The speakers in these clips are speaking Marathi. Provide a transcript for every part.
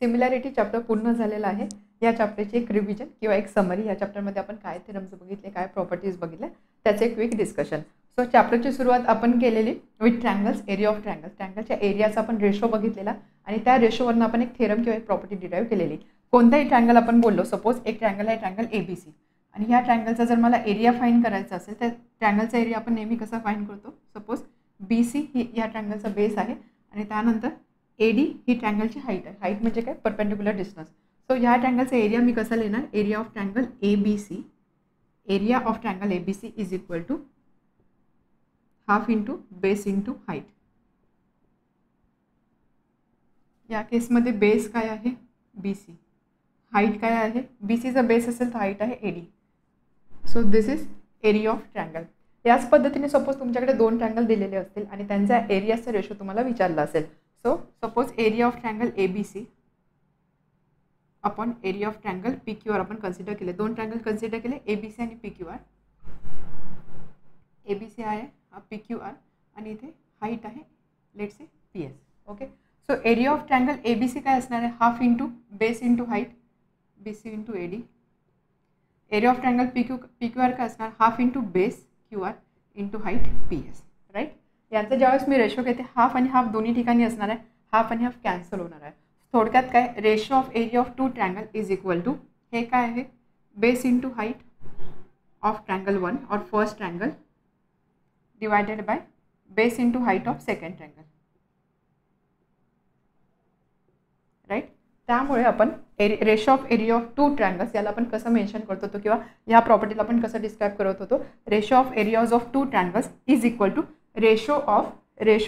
सिमिलॅरिटी चॅप्टर पूर्ण झालेला आहे. या चॅप्टरची एक रिव्हिजन किंवा एक समरी, या चॅप्टरमध्ये आपण काय थेरम्स बघितले, काय प्रॉपर्टीज बघितल्या, त्याचे एक क्विक डिस्कशन. सो चॅप्टरची सुरुवात आपण केलेली with triangles, area of triangles. ट्रँगलच्या एरियाचा आपण रेशो बघितलेला आणि त्या रेशोवरनं आपण एक थेरम किंवा एक प्रॉपर्टी डिराईव्ह केलेली. कोणताही ट्रँगल आपण बोललो, सपोज एक ट्रँगल आहे ट्रँगल ABC आणि ह्या ट्रँगलचा जर मला एरिया फाइंड करायचा असेल तर ट्रँगलचा एरिया आपण नेहमी कसा फाइंड करतो. सपोज BC ही या ट्रँगलचा बेस आहे आणि त्यानंतर AD ही ट्रँगलची हाईट आहे. हाईट म्हणजे काय, परपेंडिक्युलर डिस्टन्स. सो ह्या ट्रँगलचा एरिया मी कसा लिहिणार, area of triangle ABC, area of triangle ABC is equal to half into base into height. या केसमध्ये बेस काय आहे BC, हाईट काय आहे, BCचा बेस असेल तर हाईट आहे AD. So this is area of triangle. याच पद्धतीने सपोज तुमच्याकडे दोन ट्रँगल दिलेले असतील आणि त्यांचा एरियाचा रेशो तुम्हाला विचारला असेल. So suppose area of triangle ABC upon area of triangle PQR आपण कन्सिडर केले. दोन ट्रँगल कन्सिडर केले, ABC आणि PQR. ABC आहे PQR आणि इथे हाईट आहे let's say PS. Okay, so area of triangle ABC काय असणार आहे, half into base into height BC into AD. Area of triangle PQR काय असणार, half into base QR into height PS. Right, यांचा ज्यावेळेस मी रेशो घेते हाफ आणि हाफ दोन्ही ठिकाणी असणार आहे, हाफ आणि हाफ कॅन्सल होणार आहे. थोडक्यात काय, ratio of area of two triangle is equal to, हे काय आहे base into height of triangle 1 और first triangle divided by base into height of second triangle. Right, त्यामुळे आपण ratio of area of two triangles याला आपण कसं मेन्शन करत होतो किंवा या प्रॉपर्टीला आपण कसं डिस्क्राईब करत होतो, ratio of areas of two triangles is equal to ratio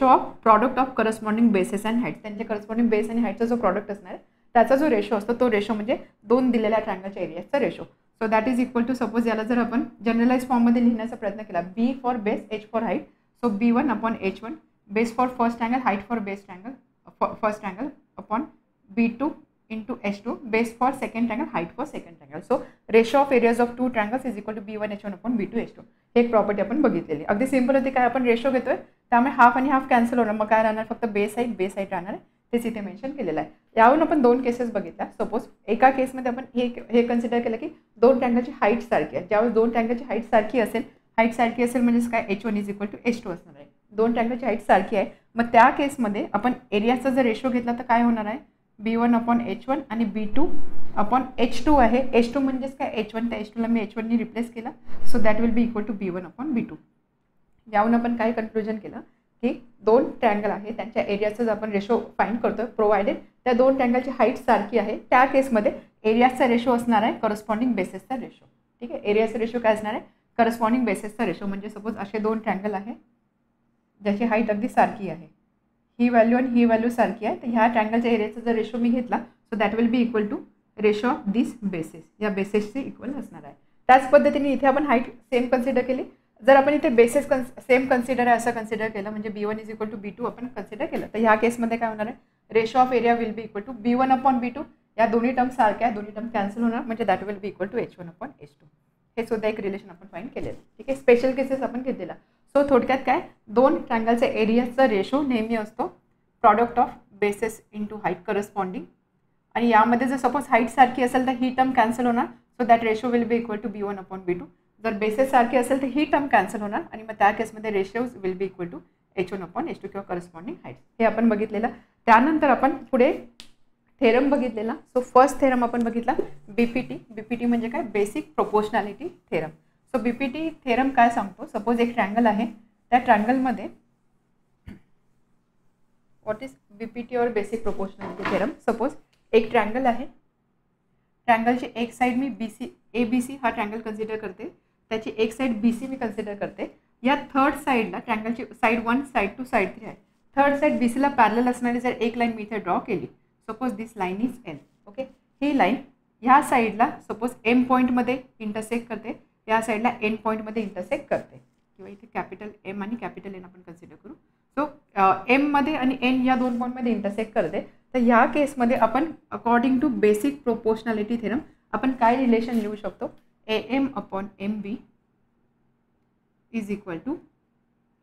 of product of corresponding bases and height. त्यांचे करस्पॉन्डिंग बेस आणि हाईटचा जो प्रॉडक्ट असणार आहे त्याचा जो रेशो असतो तो रेशो म्हणजे दोन दिलेल्या ट्रँगलच्या एरियाचा ratio. So that is equal to, suppose याला जर आपण जनरलाइज फॉर्ममध्ये लिहिण्याचा प्रयत्न केला, B for base, H for height. So B1 upon H1, base for first triangle, height for base triangle first triangle upon B2 into H2, base for second triangle, height for second triangle. So ratio of areas of two triangles is equal to B1 H1 upon B2 H2. हे एक प्रॉपर्टी आपण बघितलेली. अगदी सिंपल होती. काय आपण रेशो घेतोय त्यामुळे हाफ आणि हाफ कॅन्सल होणार, मग काय राहणार, फक्त बेस हाईट राहणार आहे, तेच इथे मेन्शन केलेलं आहे. यावरून आपण दोन केसेस बघितल्या. सपोज एका केसमध्ये आपण हे कन्सिडर केलं की दोन ट्रँगलची हाईट सारखी आहे. ज्यावेळेस दोन ट्रँगलची हाईट सारखी असेल म्हणजेच काय, H1 is equal to H2 असणार आहे. दोन ट्रँगलची हाईट सारखी आहे, मग त्या केसमध्ये आपण एरियाचा जर रेशो घेतला तर काय होणार आहे, B1 अपॉन H1 आणि B2 अपॉन H2 आहे. H2 म्हणजेच काय, H1, त्या H2ला मी H1ने रिप्लेस केला. So that will be equal to B1 upon B2. यावरून आपण काय कन्क्लुजन केलं की दोन ट्रँगल आहे त्यांच्या एरियाचाच आपण रेशो फाइंड करतोय, प्रोव्हाइडेड त्या दोन ट्रँगलची हाईट सारखी आहे. त्या केसमध्ये एरियाचा रेशो असणार आहे करस्पॉन्डिंग बेसेसचा रेशो. ठीक आहे, एरियाचा रेशो काय असणार आहे, करस्पॉन्डिंग बेसेसचा रेशो. म्हणजे सपोज असे दोन ट्रँगल आहे ज्याची हाईट अगदी सारखी आहे, ही व्हॅल्यू आणि ही व्हॅल्यू सारखी आहे, तर ह्या ट्रँगलच्या एरियाचा जर रेशो मी घेतला so that will be equal to ratio of this bases, या बेसेसचे इक्वल असणार आहे. त्याच पद्धतीने इथे आपण हाईट सेम कन्सिडर केली. जर आपण इथे बेसेस सेम कन्सिडर आहे असं कन्सिडर केलं, म्हणजे B1 is equal to B2 आपण कन्सिडर केलं, तर ह्या केसमध्ये काय होणार आहे, ratio of area will be equal to B1 upon B2. या दोन्ही टर्म सारख्या, दोन्ही टर्म कॅन्सल होणार, म्हणजे that will be equal to H1 upon H2. हे सुद्धा एक रिलेशन आपण फाइंड केलेलं. ठीक आहे, स्पेशल केसेस आपण घेतलेला. सो थोडक्यात काय, दोन ट्रँगलच्या एरियाचा रेशो नेहमी असतो product of bases into height corresponding, आणि यामध्ये जर सपोज हाईट सारखी असेल तर ही टर्म कॅन्सल होणार. So that ratio will be equal to B1 upon B2. जर बेसेस सारखी असेल तर ही टर्म कॅन्सल होणार आणि मग त्या केसमध्ये ratios will be equal to H1 upon H2 किंवा करस्पॉन्डिंग हाईट. हे आपण बघितलेलं. त्यानंतर आपण पुढे थेरम बघितलेला. सो फर्स्ट थेरम आपण बघितला BPT म्हणजे काय, basic proportionality theorem. So BPT theorem काय सांगतो, सपोज एक ट्रँगल आहे, त्या ट्रँगलमध्ये व्हॉट इज BPT और बेसिक प्रोपोर्शनॅलिटी थेरम. सपोज एक ट्रँगल आहे, ट्रँगलची एक साईड मी ABC हा ट्रँगल कन्सिडर करते, त्याची एक साईड BC मी कन्सिडर करते. या थर्ड साईडला ट्रँगलची साईड 1, साईड 2, साईड 3 आहे. थर्ड साईड BCला पॅरलल असणारी जर एक लाईन मी इथे ड्रॉ केली, suppose this line is N. Okay, he line ह्या साईडला सपोज M पॉईंटमध्ये इंटरसेक्ट करते, या साईडला N पॉईंटमध्ये इंटरसेक्ट करते, किंवा इथे कॅपिटल M आणि कॅपिटल N आपण कन्सिडर करू. सो M मध्ये आणि N या दोन पॉईंटमध्ये इंटरसेक्ट करते. तर ह्या केसमध्ये आपण according to basic proportionality theorem आपण काय रिलेशन लिहू शकतो, AM upon MB is equal to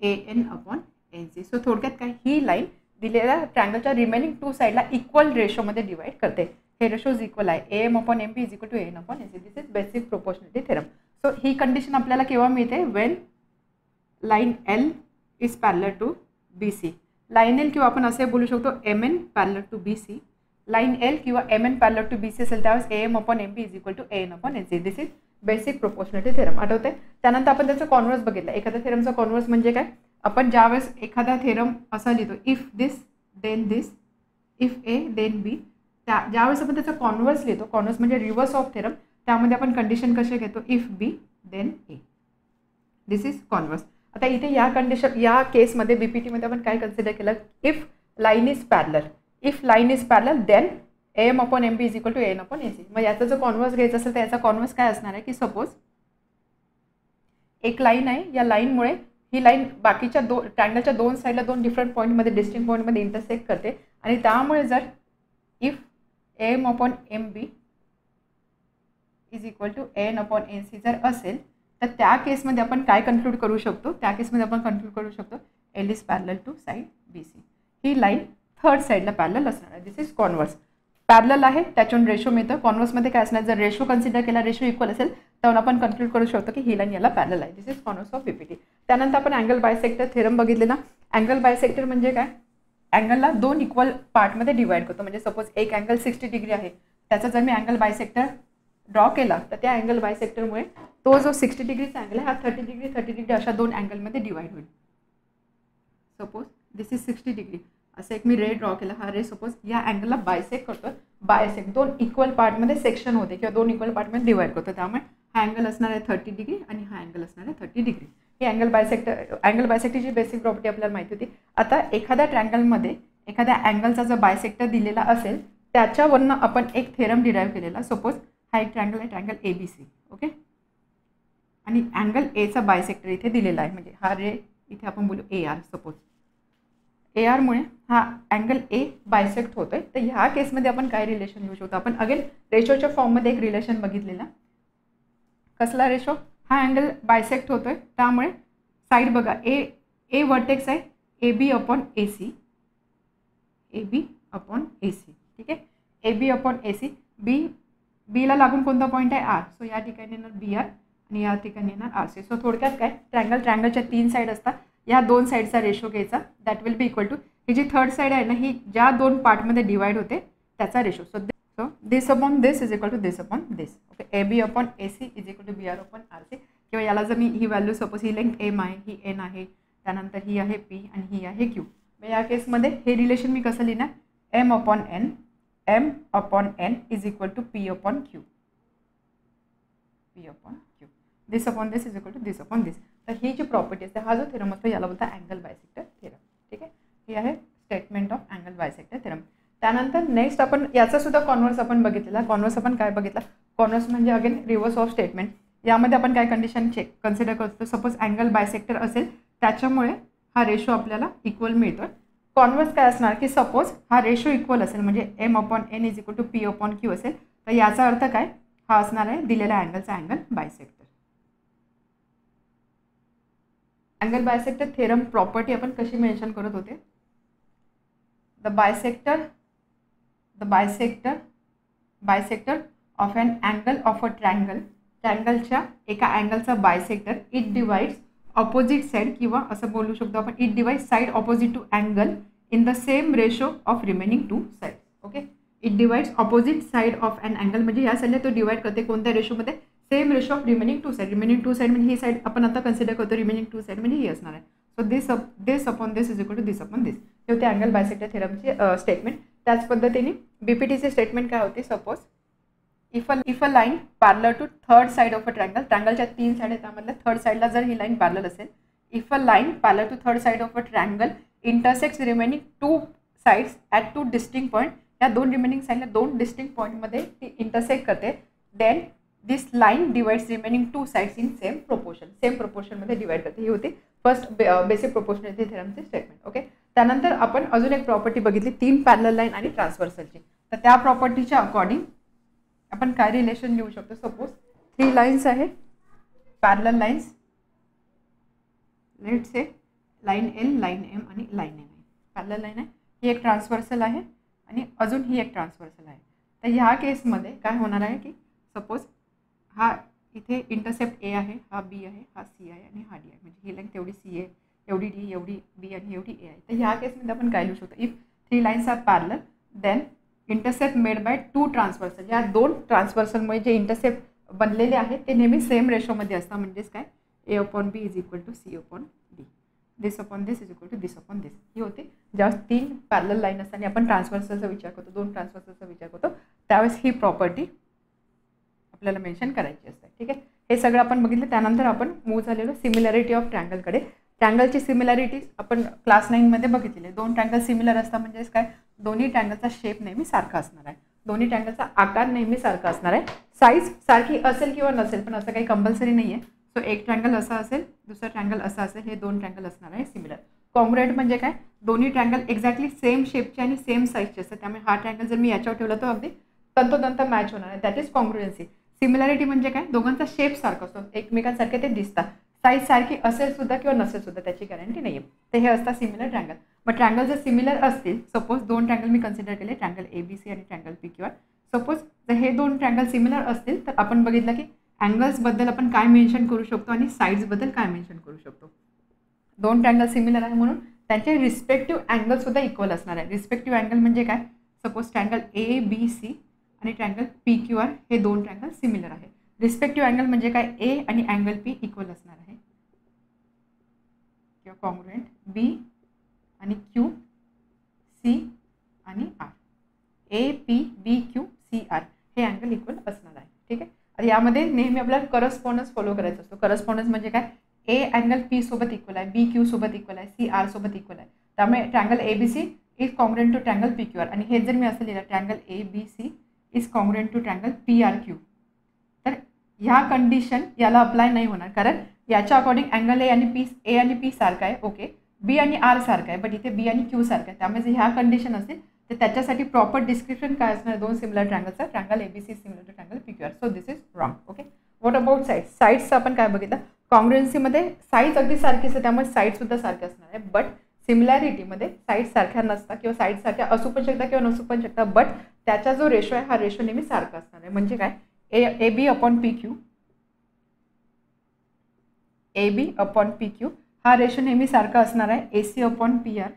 AN upon NC. So थोडक्यात काय, ही लाईन दिलेल्या ट्रँगलच्या रिमेनिंग 2 साईडला इक्वल रेशोमध्ये डिवाइड करते. हे रेशोज इक्वल आहे. AM upon MP is equal to AN upon AC. This is basic proportionality theorem. So ही कंडिशन आपल्याला केव्हा मिळते? When line L is parallel to BC. Line L किंवा आपण असे बोलू शकतो MN parallel to BC. Line L किंवा MN पॅरलल टू BC असेल त्यावेळेस AM upon MP is equal to AN upon AC. This is basic proportionality theorem. आठवते? त्यानंतर आपण त्याचं कॉन्व्हर्स बघितलं. एखाद्या थेरमचा कॉन्व्हर्स म्हणजे काय? आपण ज्यावेळेस एखादा थेरम असा लिहितो if this then this, if A then B, ज्यावेळेस आपण त्याचा कॉन्व्हर्स लिहितो, कॉन्व्हर्स म्हणजे रिव्हर्स ऑफ थेरम, त्यामध्ये आपण कंडिशन कसे घेतो? If B then A. This is converse. आता इथे या कंडिशन या केसमध्ये BPT आपण काय कन्सिडर केलं? If line is parallel, if line is parallel then AM upon MP is equal to AN upon AC. मग याचा जो कॉन्व्हर्स घ्यायचा असेल तर याचा कॉन्व्हर्स काय असणार आहे की सपोज एक लाईन आहे, या लाईनमुळे ही लाईन बाकीच्या ट्रँगलच्या 2 साईडला 2 डिफरंट पॉईंटमध्ये डिस्टिंक्ट पॉईंटमध्ये इंटरसेक्ट करते आणि त्यामुळे जर if AM upon MB is equal to AN upon AC जर असेल तर त्या केसमध्ये आपण काय कन्क्लूड करू शकतो? त्या केसमध्ये आपण कन्क्लूड करू शकतो L is parallel to side BC. ही लाईन थर्ड साईडला पॅरलल असणार आहे. दिस इज कॉन्व्हर्स. पॅरलल आहे त्याच्यावरून रेशो मिळतं. कॉन्व्हर्समध्ये काय असणार? जर रेशो कन्सिडर केला, रेशो इक्वल असेल तर आपण कन्क्लूड करू शकतो की ही लाईन याला पॅरलल आहे. दिस इज कॉन्व्हर्स ऑफ BPT. त्यानंतर आपण अँगल बायसेक्टर थेरम बघितलेला. अँगल बायसेक्टर म्हणजे काय? अँगलला 2 इक्वल पार्टमध्ये डिवाइड करतो. म्हणजे सपोज एक अँगल 60 डिग्री आहे, त्याचा जर मी अँगल बायसेक्टर ड्रॉ केला तर त्या अँगल बायसेक्टरमुळे तो जो 60 डिग्रीचा अँगल आहे हा 30 डिग्री अशा 2 अँगलमध्ये डिवाइड होईल. सपोज दिस इज 60 डिग्री, असं एक मी रे ड्रॉ केला. हा रे सपोज या अँगलला बायसेक्ट करतो. बायसेक्ट 2 इक्वल पार्टमध्ये सेक्शन होते किंवा 2 इक्वल पार्टमध्ये डिवाइड करतो. त्यामुळे हा अँगल असणार आहे 30 डिग्री आणि हा अँगल असणार आहे 30 डिग्री. ही अँगल बायसेक्टरची बेसिक प्रॉपर्टी आपल्याला माहिती होती. आता एखाद्या ट्रँगलमध्ये एखाद्या अँगलचा जर बायसेक्टर दिलेला असेल त्याच्यावरनं आपण एक थेरम डिराईव्ह केलेला. सपोज हा एक ट्रँगल आहे, ट्रँगल ABC. ओके, आणि अँगल Aचा बायसेक्टर इथे दिलेला आहे. म्हणजे हा रे इथे आपण बोलू AR. सपोज ARमुळे हा अँगल A बायसेक्ट होतोय. तर ह्या केसमध्ये आपण काय रिलेशन घेऊ शकतो? आपण अगेन रेशोच्या फॉर्ममध्ये एक रिलेशन बघितलेला. कसला रेशो? हा अँगल बायसेक्ट होतोय त्यामुळे साईड बघा A वर्टेक्स आहे AB upon AC. AB upon AC. ठीक आहे, AB अपॉन AC. बीला लागून कोणता पॉईंट आहे? R. सो या ठिकाणी येणार BR आणि या ठिकाणी येणार RC. सो थोडक्यात काय? ट्रँगलच्या 3 साईड असतात. या 2 साईडचा रेशो घ्यायचा. That will be equal to ही जी थर्ड साईड आहे ना, ही ज्या 2 पार्टमध्ये डिवाइड होते त्याचा ratio. So this upon this is equal to this upon this. Okay, AB upon AC is equal to BR upon RC. किंवा याला जर मी ही व्हॅल्यू सपोज ही लेंथ M आहे, ही N आहे, त्यानंतर ही आहे P आणि ही आहे Q. मग या केसमध्ये हे रिलेशन मी कसं लिहिणार? M upon N is equal to P upon Q. P upon Q. This upon this is equal to this upon this. तर ही जी प्रॉपर्टी असते, हा जो थेरम असतो याला बोलता अँगल बायसेक्टर थेरम. ठीक आहे, हे आहे statement of angle bisector theorem. त्यानंतर नेक्स्ट आपण याचा सुद्धा कॉन्व्हर्स आपण बघितलेला. कॉन्व्हर्स आपण काय बघितला? कॉन्व्हर्स म्हणजे अगेन रिव्हर्स ऑफ स्टेटमेंट. यामध्ये आपण काय कंडिशन कन्सिडर करतो? सपोज अँगल बायसेक्टर असेल त्याच्यामुळे हा रेशो आपल्याला इक्वल मिळतो. कॉन्व्हर्स काय असणार की सपोज हा रेशो इक्वल असेल म्हणजे M upon N is equal to P upon Q असेल तर याचा अर्थ काय? हा असणार आहे दिलेल्या अँगलचा angle bisector. Angle bisector theorem property आपण कशी मेन्शन करत होते? The bisector of an angle of a ट्रँगलच्या एका अँगलचा bisector it divides opposite side किंवा असं बोलू शकतो आपण it divides side opposite to angle in the same ratio of remaining 2 side. Okay, it divides opposite side of an angle म्हणजे या साईडला तो डिवाइड करते कोणत्या रेशोमध्ये? Same ratio of remaining 2 side. Remaining 2 side म्हणजे ही साईड आपण आता कन्सिडर करतो. रिमेनिंग 2 साईड म्हणजे ही असणार आहे. So this upon this is equal to this upon this. हे होते अँगल बायसेक्टर थेरमची स्टेटमेंट. त्याच पद्धतीने BPTचे स्टेटमेंट काय होते? Suppose if a line parallel to third side of a ट्रँगलच्या 3 साईड आहे त्यामधल्या थर्ड साईडला जर ही लाईन पॅरलल असेल, if a line parallel to third side of a triangle intersects remaining 2 sides at 2 distinct point. या 2 रिमेनिंग साईडला 2 डिस्टिंक्ट पॉईंटमध्ये ती इंटरसेक्ट करते. Then this line divides remaining 2 sides in same प्रोपोर्शनमध्ये डिवाइड करते. ही होती फर्स्ट बेसिक प्रोपोर्शनॅलिटी थेरमचे स्टेटमेंट. ओके, त्यानंतर आपण अजून एक प्रॉपर्टी बघितली 3 पॅरलल लाईन आणि ट्रान्सव्हर्सलची. तर त्या प्रॉपर्टीच्या अकॉर्डिंग आपण काय रिलेशन लिहू शकतो? सपोज 3 लाईन्स आहे, parallel lines, let's say line L, line M आणि लाईन N आहे. पॅरलल लाईन आहे, ही एक ट्रान्सव्हर्सल आहे आणि अजून ही एक ट्रान्सव्हर्सल आहे. तर ह्या केसमध्ये काय होणार आहे की सपोज हा इथे इंटरसेप्ट ए आहे, हा बी आहे, हा सी आहे आणि हा डी आहे. म्हणजे ही लेंथ एवढी सी आहे, एवढी डी, एवढी बी आणि एवढी ए आहे. तर ह्या केसमध्ये आपण काय लिहू शकतो, if 3 lines are parallel then intercept made by 2 transversal. या 2 ट्रान्सव्हर्सलमुळे जे इंटरसेप्ट बनलेले आहेत ते नेहमी सेम रेशोमध्ये असतात. म्हणजेच काय, A upon B is equal to C upon D, this upon this is equal to this upon this. ही होते ज्यावेळेस 3 पॅरलल लाईन असतात आणि आपण ट्रान्सव्हर्सलचा विचार करतो, 2 ट्रान्सव्हर्सलचा विचार करतो, त्यावेळेस ही प्रॉपर्टी आपल्याला मेन्शन करायची असते. ठीक आहे, हे सगळं आपण बघितलं. त्यानंतर आपण मूव झालेलो सिमिलॅरिटी ऑफ ट्रँगलकडे. ट्रँगलची सिमिलॅरिटीज आपण क्लास 9मध्ये बघितलेली आहे. 2 ट्रँगल सिमिलर असतात म्हणजेच काय, दोन्ही ट्रँगलचा शेप नेहमी सारखा असणार आहे, दोन्ही ट्रँगलचा आकार नेहमी सारखा असणार आहे. साईज सारखी असेल किंवा नसेल पण असं काही कंपल्सरी नाही आहे. सो एक ट्रँगल असा असेल, दुसरा ट्रँगल असा असेल, हे 2 ट्रँगल असणार आहे सिमिलर. कॉन्ग्रुएंट म्हणजे काय, दोन्ही ट्रँगल एक्झॅक्टली सेम शेपचे आणि सेम साईजचे असतात. त्यामुळे हा ट्रँगल जर मी याच्यावर ठेवला तर अगदी तंतोतंत मॅच होणार आहे. That is कॉन्ग्रुएन्सी. सिमिलॅरिटी म्हणजे काय, दोघांचा शेप सारखा असतो, एकमेकांसारखे ते दिसतात. साईज सारखी असेल सुद्धा किंवा नसेल सुद्धा त्याची गॅरंटी नाही आहे. तर हे असतात सिमिलर ट्रँगल. मग ट्रँगल जर सिमिलर असतील, सपोज 2 ट्रँगल मी कन्सिडर केले, ट्रँगल ABC आणि ट्रँगल PQR. सपोज जर हे 2 ट्रँगल सिमिलर असतील तर आपण बघितलं की अँगल्सबद्दल आपण काय मेन्शन करू शकतो आणि साईड्सबद्दल काय मेन्शन करू शकतो. 2 ट्रँगल सिमिलर आहे म्हणून त्यांचे रिस्पेक्टिव्ह अँगलसुद्धा इक्वल असणार आहे. रिस्पेक्टिव्ह अँगल म्हणजे काय, सपोज ट्रँगल ABC आणि ट्रँगल PQR हे 2 ट्रँगल सिमिलर आहे. रिस्पेक्टिव्ह अँगल म्हणजे काय, ए आणि अँगल P इक्वल असणार आहे किंवा कॉन्ग्रुएंट B आणि Q, C आणि R. APBQCR हे अँगल इक्वल असणार आहे. ठीक आहे, आता यामध्ये नेहमी आपल्याला करस्पॉन्डन्स फॉलो करायचा असतो. करस्पॉन्डन्स म्हणजे काय, ए अँगल P सोबत इक्वल आहे, B Q सोबत इक्वल आहे, C R सोबत इक्वल आहे. त्यामुळे triangle ABC is congruent to triangle PQR. आणि हे जर मी असं लिहिलं, triangle ABC is congruent to triangle PRQ, तर ह्या कंडिशन याला अप्लाय नाही होणार, कारण याच्या अकॉर्डिंग अँगल ए आणि P सारखा आहे. ओके, B आणि R सारखा आहे, बट इथे B आणि Q सारखा आहे. त्यामुळे जर ह्या कंडिशन असतील तर त्याच्यासाठी प्रॉपर डिस्क्रिप्शन काय असणार, 2 सिमिलर ट्रँगलचा, triangle ABC similar to triangle PQR. So this is wrong. Okay, what about side. साईड्सचं आपण काय बघितलं, कॉन्ग्रुएन्सीमध्ये साईज अगदी सारखी असते त्यामुळे साईडसुद्धा सारखे असणार आहे. बट सिमिलॅरिटीमध्ये साईड सारख्या नसतात किंवा साईड सारख्या असू पण शकतात किंवा नसू पण शकतात, बट त्याचा जो रेशो आहे हा रेशो नेहमी सारखा असणार आहे. म्हणजे काय, AB अपॉन PQ हा रेशो नेहमी सारखा असणार आहे. AC upon PR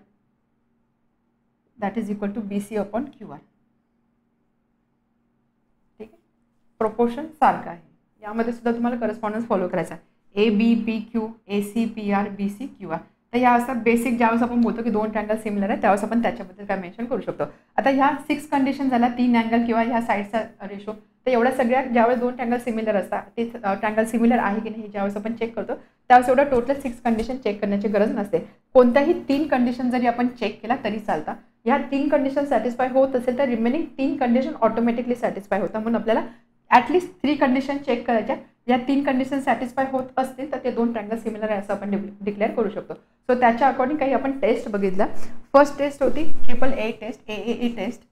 that is equal to BC upon QR. ठीक आहे, प्रोपोर्शन सारखं आहे. यामध्ये सुद्धा तुम्हाला करस्पॉन्डन्स फॉलो करायचा आहे. ABPQ AC PR BC QR. तर ह्या असतात बेसिक. ज्यावेळेस आपण बोलतो की 2 ट्रँगल सिमिलर आहे त्यावेळेस आपण त्याच्याबद्दल काय मेन्शन करू शकतो. आता ह्या 6 कंडिशन झाल्या, 3 अँगल किंवा ह्या साईडचा रेशो. तर एवढ्या सगळ्या ज्यावेळेस 2 ट्रँगल सिमिलर असतात, ते ट्रँगल सिमिलर आहे की नाही ज्यावेळेस आपण चेक करतो त्यावेळेस एवढं टोटल 6 कंडिशन चेक करण्याची गरज नसते. कोणत्याही 3 कंडिशन जरी आपण चेक केला तरी चालतात. ह्या 3 कंडिशन सॅटिस्फाय होत असेल तर रिमेनिंग 3 कंडिशन ऑटोमॅटिकली सॅटिस्फाय होतात. म्हणून आपल्याला ॲटलिस्ट 3 कंडिशन चेक करायच्या. या 3 कंडिशन सॅटिस्फाय होत असतील तर ते 2 ट्रँगल सिमिलर आहे असं आपण डिक्लेअर करू शकतो. सो त्याच्या अकॉर्डिंग काही आपण टेस्ट बघितला. फर्स्ट टेस्ट होती AAA test, AAE test,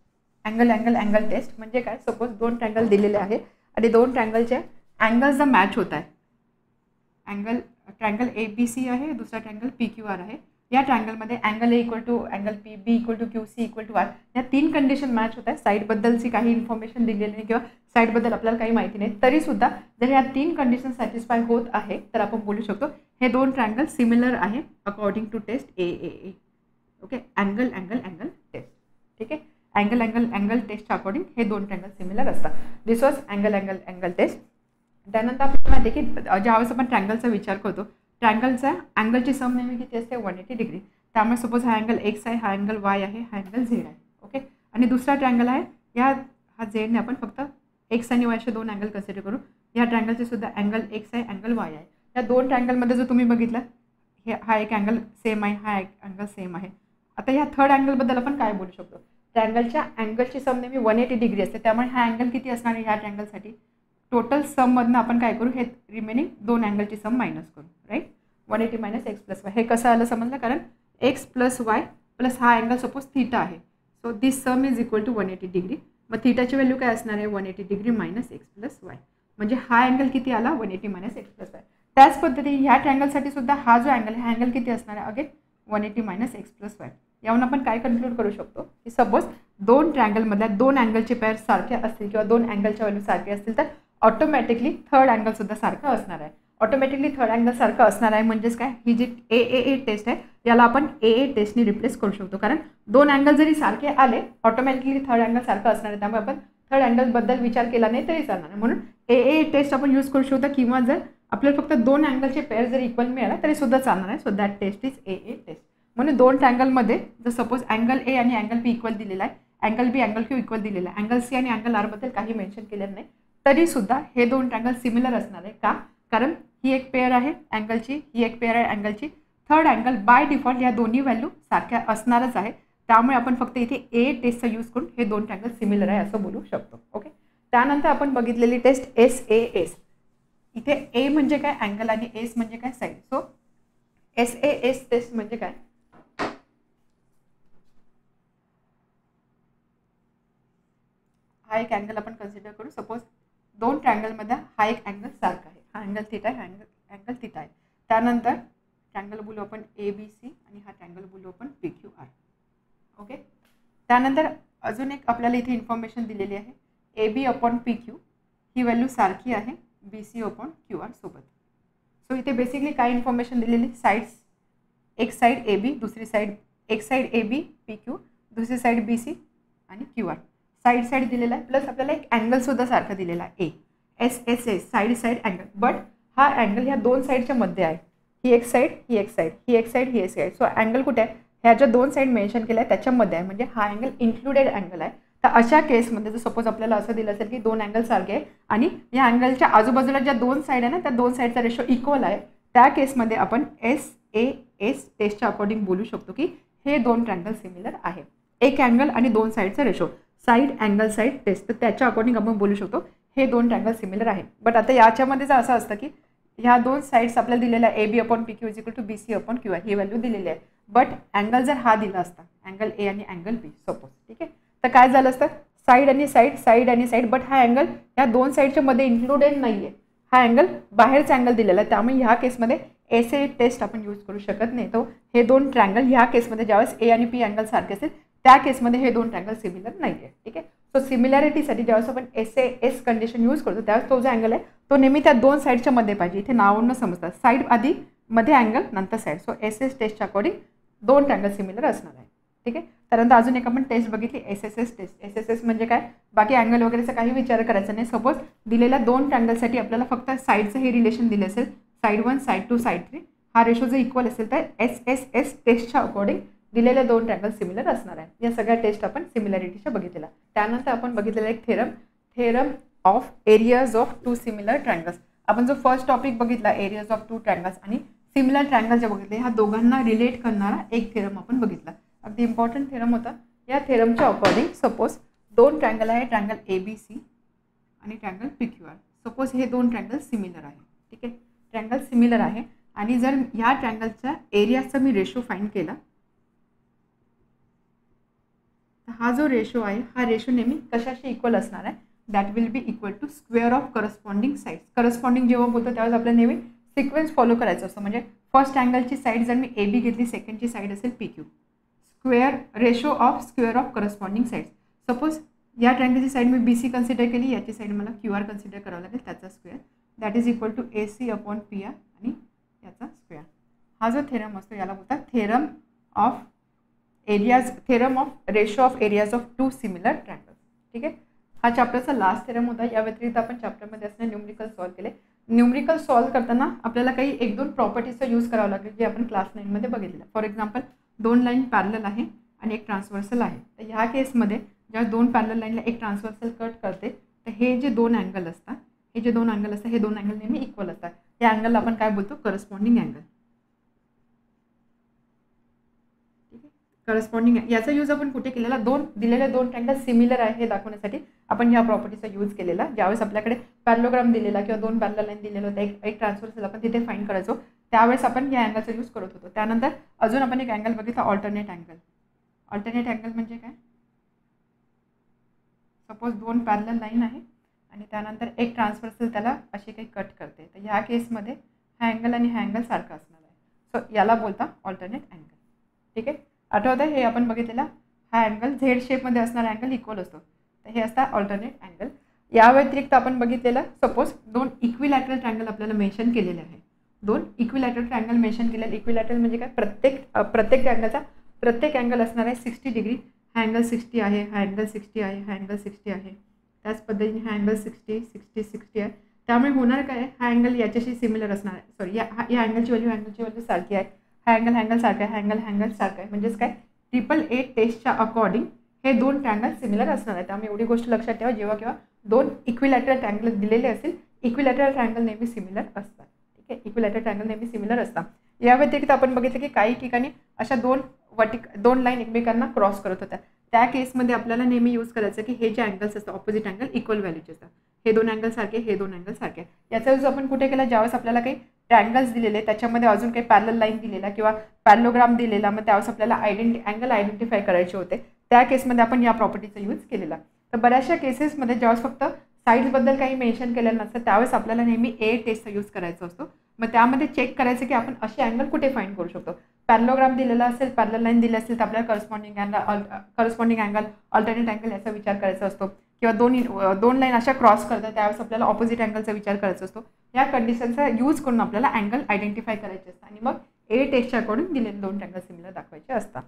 angle test. म्हणजे काय, सपोज 2 ट्रँगल दिलेले आहे आणि 2 ट्रँगलचे अँगल्स जर मॅच होत आहे, ट्रँगल ABC आहे, दुसरा ट्रँगल PQR आहे. या ट्रँगलमध्ये angle A equal to angle P, B equal to Q, C equal to R. या 3 कंडिशन मॅच होत आहे. साईडबद्दलची काही इन्फॉर्मेशन दिलेली नाही किंवा साईडबद्दल आपल्याला काही माहिती नाही, तरीसुद्धा जर ह्या 3 कंडिशन सॅटिस्फाय होत आहे तर आपण बोलू शकतो हे 2 ट्रँगल सिमिलर आहे according to test AAA. Okay, angle test. ठीक आहे, अँगल टेस्टच्या अकॉर्डिंग हे 2 ट्रँगल सिमिलर असतात. दिस वॉज अँगल टेस्ट. त्यानंतर आपल्याला माहिती आहे की ज्यावेळेस आपण ट्रँगलचा विचार करतो, ट्रँगलचा अँगलची सम नेहमी किती असते, 180 डिग्री. त्यामुळे सपोज हा अँगल X आहे, हा अँगल Y आहे, हा अँगल Z आहे. ओके, आणि दुसरा ट्रँगल आहे, हा झेडने आपण फक्त X आणि Y असे 2 अँगल कन्सिडर करू. या ट्रँगलचे सुद्धा अँगल X आहे, अँगल Y आहे. या 2 ट्रँगलमध्ये जर तुम्ही बघितलं, हा एक अँगल सेम आहे, हा एक अँगल सेम आहे. आता ह्या थर्ड अँगलबद्दल आपण काय बोलू शकतो, ट्रँगलच्या अँगलची सम नेहमी 180 डिग्री असते. त्यामुळे हा अँगल किती असणार आहे ह्या ट्रँगलसाठी, टोटल सममधनं आपण काय करू, हे रिमेनिंग 2 अँगलची सम मायनस करू. Right, 180 minus X plus Y. हे कसं आलं समजलं, कारण X प्लस Y प्लस हा अँगल सपोज थीटा आहे. So this sum is equal to 180 degree. मग थीटाची व्हॅल्यू काय असणार आहे, 180 degree minus X plus Y. म्हणजे हा अँगल किती आला, 180 मायनस X प्लस Y. त्याच पद्धतीने ह्या ट्रँगलसाठी सुद्धा हा जो अँगल, हा अँगल किती असणार आहे, again 180 minus X plus Y. यावरून आपण काय कन्क्लूड करू शकतो की सपोज दोन ट्रायंगलमधल्या दोन अँगलचे पेअर सारखे असतील किंवा दोन अँगलच्या व्हॅल्यू सारखे असतील तर ऑटोमॅटिकली थर्ड अँगलसुद्धा सारखं असणार आहे. ऑटोमॅटिकली थर्ड अँगल सारखं असणार आहे म्हणजेच काय, ही जी ए टेस्ट आहे याला आपण ए टेस्टने रिप्लेस करू शकतो. कारण दोन अँगल जरी सारखे आले ऑटोमॅटिकली थर्ड अँगल सारखं असणार आहे, त्यामुळे आपण थर्ड अँगलबद्दल विचार केला नाही तरी चालणार आहे. म्हणून ए टेस्ट आपण यूज करू शकतो. किंवा जर आपल्याला फक्त दोन अँगलचे पेअर जर इक्वल मिळाला तरी सुद्धा चालणार आहे. So that test is a test. म्हणून दोन ट्रायंगलमध्ये जर सपोज अँगल ए आणि अँगल बी इक्वल दिलेला आहे, अँगल बी अँगल क्यू इक्वल दिलेला आहे, अँगल सी आणि अँगल आर बद्दल काही मेन्शन केलेलं नाही तरी सुद्धा हे दोन ट्रायंगल सिमिलर असणार आहे. का, कारण ही एक पेअर आहे अँगलची, ही एक पेअर आहे अँगलची. थर्ड अँगल बाय डिफॉल्ट या दोन्ही व्हॅल्यू सारख्या असणारच आहे. त्यामुळे आपण फक्त इथे ए टेस्टचा यूज करून हे दोन ट्रायंगल सिमिलर आहे असं बोलू शकतो. ओके. त्यानंतर आपण बघितलेली टेस्ट एस. इथे ए म्हणजे काय, अँगल, आणि एस म्हणजे काय, साईड. सो एस टेस्ट म्हणजे काय, हा एक अँगल आपण कन्सिडर करू. सपोज दोन ट्रायंगलमध्ये हा एक अँगल सारखा आहे, हा अँगल थिटा आहे, हा अँगल थिटा आहे. त्यानंतर ट्रायंगल बोलू आपण ABC आणि हा ट्रायंगल बोलू आपण PQR. ओके. त्यानंतर अजून एक आपल्याला इथे इन्फॉर्मेशन दिलेली आहे, AB अपॉन PQ ही व्हॅल्यू सारखी आहे BC अपॉन QR सोबत. सो इथे बेसिकली काय इन्फॉर्मेशन दिलेली, साईड्स, एक साईड AB, दुसरी साईड, एक साईड AB PQ, दुसरी साईड BC आणि QR. साईड दिलेला आहे, प्लस आपल्याला एक अँगलसुद्धा सारखा दिलेला आहे एस साईड अँगल. बट हा अँगल ह्या दोन साईडच्या मध्ये आहे, ही एक साईड, ही एक साईड, ही एक साईड, ही एक साईड. सो अँगल कुठे आहे, ह्या ज्या दोन साईड मेन्शन केल्या आहे त्याच्यामध्ये आहे, म्हणजे हा अँगल इन्क्लुडेड अँगल आहे. तर अशा केसमध्ये जर सपोज आपल्याला असं दिलं असेल की दोन अँगल सारखे आहे आणि या अँगलच्या आजूबाजूला ज्या दोन साईड आहे ना त्या दोन साईडचा रेशो इक्वल आहे, त्या केसमध्ये आपण एस टेस्टच्या अकॉर्डिंग बोलू शकतो की हे दोन ट्रायंगल सिमिलर आहे. एक अँगल आणि दोन साईडचा ratio, side angle side test, तर त्याच्या अकॉर्डिंग आपण बोलू शकतो हे दोन ट्रायंगल सिमिलर आहे. बट आता याच्यामध्ये जर असं असतं की ह्या दोन साईड्स आपल्याला दिलेल्या आहे AB upon PQ is equal to BC upon QR ही व्हॅल्यू दिलेली आहे. बट अँगल जर हा दिला असता, अँगल A आणि अँगल B सपोज, ठीक आहे, तर काय झालं असतं, साईड आणि साईड, बट हा अँगल ह्या दोन साईडच्या मध्ये इन्क्लुडेड नाही आहे, हा अँगल बाहेरचा अँगल दिलेला आहे. त्यामुळे ह्या केसमध्ये एस टेस्ट आपण यूज करू शकत नाही. तो हे दोन ट्रायंगल ह्या केसमध्ये ज्यावेळेस A आणि P अँगल सारखे असेल त्या केसमध्ये हे दोन ट्रायंगल सिमिलर नाही आहे. ठीक आहे. सो सिमिलॅरिटीसाठी ज्यावेळेस आपण एस कंडिशन यूज करतो त्यावेळेस तो जो अँगल आहे तो नेहमी त्या दोन साईडच्या मध्ये पाहिजे. इथे नावावरून समजतात, साईड आधी, मध्ये अँगल, नंतर साईड. सो एस टेस्टच्या अकॉर्डिंग दोन ट्रायंगल सिमिलर असणार आहे. ठीक आहे. त्यानंतर अजून एक आपण टेस्ट बघितली SSS टेस्ट. SSS म्हणजे काय, बाकी अँगल वगैरेचा काही विचार करायचा नाही. सपोज दिलेल्या दोन ट्रायंगलसाठी आपल्याला फक्त साईडचं हे रिलेशन दिले असेल, साईड 1 साईड 2 साईड 3, हा रेशो जर इक्वल असेल तर SSS टेस्टच्या अकॉर्डिंग दिलेले दोन ट्रायंगल सिमिलर असणार आहे. या सगळ्या टेस्ट आपण सिमिलॅरिटीच्या बघितलेला. त्यानंतर आपण बघितलेला एक theorem of areas of two similar triangles. आपण जो फर्स्ट टॉपिक बघितला एरियाज ऑफ टू ट्रायंगल्स आणि सिमिलर ट्रायंगल जे बघितले, ह्या दोघांना रिलेट करणारा एक थेरम आपण बघितला. अगदी इम्पॉर्टंट थेरम होता. या थेरमच्या अकॉर्डिंग सपोज दोन ट्रायंगल आहे, ट्रायंगल ABC आणि ट्रायंगल PQR. सपोज हे दोन ट्रायंगल सिमिलर आहे. ठीक आहे, ट्रायंगल सिमिलर आहे आणि जर ह्या ट्रायंगलच्या एरियाचा मी रेशो फाइंड केला, हा जो रेशो आहे हा रेशो नेहमी कशाशी इक्वल असणार आहे, that will be equal to square of corresponding sides. Corresponding जेव्हा बोलतो त्यावेळेस आपल्याला नेहमी सिक्वेन्स फॉलो करायचं असतं. म्हणजे फर्स्ट अँगलची साईड जर मी AB घेतली, सेकंडची साईड असेल PQ, square ratio of square of corresponding sides. Suppose या ट्रायंगलची साईड मी BC कन्सिडर केली, याची साईड मला QR कन्सिडर करावं लागेल, त्याचा square that is equal to AC upon PR आणि याचा स्क्वेअर. हा जो थेरम असतो याला बोलतात theorem of ratio of areas of two similar triangles. ठीक आहे. हा चॅप्टरचा लास्ट थेरम होता. या व्यतिरिक्त आपण चॅप्टरमध्ये असणारे न्यूमरिकल सॉल्व्ह केले. न्यूमरिकल सॉल्व्ह करताना आपल्याला काही एक दोन प्रॉपर्टीजचा यूज करावा लागेल जे आपण क्लास 9 मध्ये बघितलं. फॉर एक्झाम्पल दोन लाईन पॅरलल आहे आणि एक ट्रान्सव्हर्सल आहे. तर ह्या केसमध्ये ज्या दोन पॅरलल लाईनला एक ट्रान्सव्हर्सल कट करते तर हे जे दोन अँगल असतात, हे दोन अँगल नेहमी इक्वल असतात. या अँगलला आपण काय बोलतो, करस्पॉन्डिंग अँगल. करस्पॉन्डिंग याचा यूज आपण कुठे केलेला, दिलेले दोन ट्रायंगल सिमिलर आहे हे दाखवण्यासाठी आपण ह्या प्रॉपर्टीचा यूज केलेला. ज्यावेळेस आपल्याकडे पॅरलोग्राम दिलेला किंवा दोन पॅरलल लाईन दिलेलं होतं, एक ट्रान्सव्हर्सल आपण तिथे फाइंड करायचो, त्यावेळेस आपण या अँगलचा यूज करत होतो. त्यानंतर अजून आपण एक अँगल बघितला, ऑल्टरनेट अँगल. ऑल्टरनेट अँगल म्हणजे काय, सपोज दोन पॅरलल लाईन आहे आणि त्यानंतर एक ट्रान्सव्हर्सल त्याला अशी काही कट करते, तर ह्या केसमध्ये हा अँगल आणि हा अँगल सारखा असणार आहे. सो याला बोलता ऑल्टरनेट अँगल. ठीक आहे. आठवत आहे हे आपण बघितलेला हा अँगल झेड शेपमध्ये असणारा अँगल इक्वल असतो, तर हे असतात ऑल्टरनेट अँगल. या व्यतिरिक्त आपण बघितलेलं सपोज दोन इक्विलॅटरल ट्रायंगल आपल्याला मेन्शन केलेले आहे. दोन इक्विलॅटरल ट्रायंगल मेन्शन केलेले. इक्विलॅटरल म्हणजे काय, प्रत्येक ट्रायंगलचा प्रत्येक अँगल असणार आहे 60 डिग्री. हा अँगल 60 आहे, हा अँगल 60 आहे, हा अँगल 60 आहे. त्याच पद्धतीने हा अँगल 60 आहे. त्यामुळे होणार काय, हा अँगल याच्याशी सिमिलर असणार आहे. सॉरी, या अँगलची व्हॅल्यू सारखी आहे. हा अँगल सारखा आहे, हा अँगल सारखा आहे. म्हणजेच काय, 888 टेस्टच्या अकॉर्डिंग हे दोन ट्रायंगल सिमिलर असणार आहे. त्यामुळे एवढी गोष्ट लक्षात ठेवा, जेव्हा केव्हा दोन इक्विलॅटरल ट्रायंगल दिलेले असेल, इक्विलॅटरल ट्रायंगल नेहमी सिमिलर असतात. ठीक आहे, इक्विलॅटरल ट्रायंगल नेहमी सिमिलर असतात. या व्यतिरिक्त आपण बघितलं की काही ठिकाणी अशा दोन लाईन एकमेकांना क्रॉस करत होत्या. त्या केसमध्ये आपल्याला नेहमी यूज करायचं की हे जे अँगल्स असतात ऑपोजिट अँगल इक्वल व्हॅल्यूचे असतात. हे दोन अँगल सारखे, हे दोन अँगल सारखे. याचा यूज आपण कुठे केला, ज्यावेळेस आपल्याला काही ट्रायंगल्स दिलेले त्याच्यामध्ये अजून काही पॅरलल लाईन दिलेला किंवा पॅरलोग्राम दिलेला, मग त्यावेळेस आपल्याला अँगल आयडेंटिफाय करायचे होते. त्या केसमध्ये आपण या प्रॉपर्टीचा यूज केलेला. तर बऱ्याचशा केसेसमध्ये ज्यावेळेस फक्त साईड्सबद्दल काही मेन्शन केलेलं नसतं त्यावेळेस आपल्याला नेहमी ए टेस्टचा यूज करायचा असतो. मग त्यामध्ये चेक करायचं की आपण असे अँगल कुठे फाइंड करू शकतो. पॅरलोग्राम दिलेला असेल, पॅरलल लाईन दिली असेल, तर आपल्याला करस्पॉन्डिंग अँगल ऑल्टरनेट अँगल याचा विचार करायचा असतो. किंवा दोन लाईन अशा क्रॉस करतात त्यावेळेस आपल्याला ऑपोजिट अँगलचा विचार करायचा असतो. या कंडिशनचा यूज करून आपल्याला अँगल आयडेंटिफाय करायचे असतात आणि मग ए टेस्टच्या अकॉर्डिंग दिलेले दोन अँगल सिमिलर दाखवायचे असतात.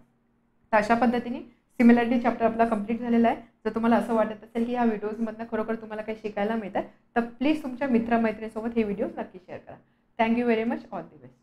तर अशा पद्धतीने सिमिलॅरिटी चॅप्टर आपला कंप्लीट झालेला आहे. जर तुम्हाला असं वाटत असेल की या व्हिडिओजमधनं खरोखर तुम्हाला काही शिकायला मिळतं, तर प्लीज तुमच्या मित्रमैत्रिणीसोबत हे व्हिडिओ नक्की शेअर करा. Thank you very much. All the best.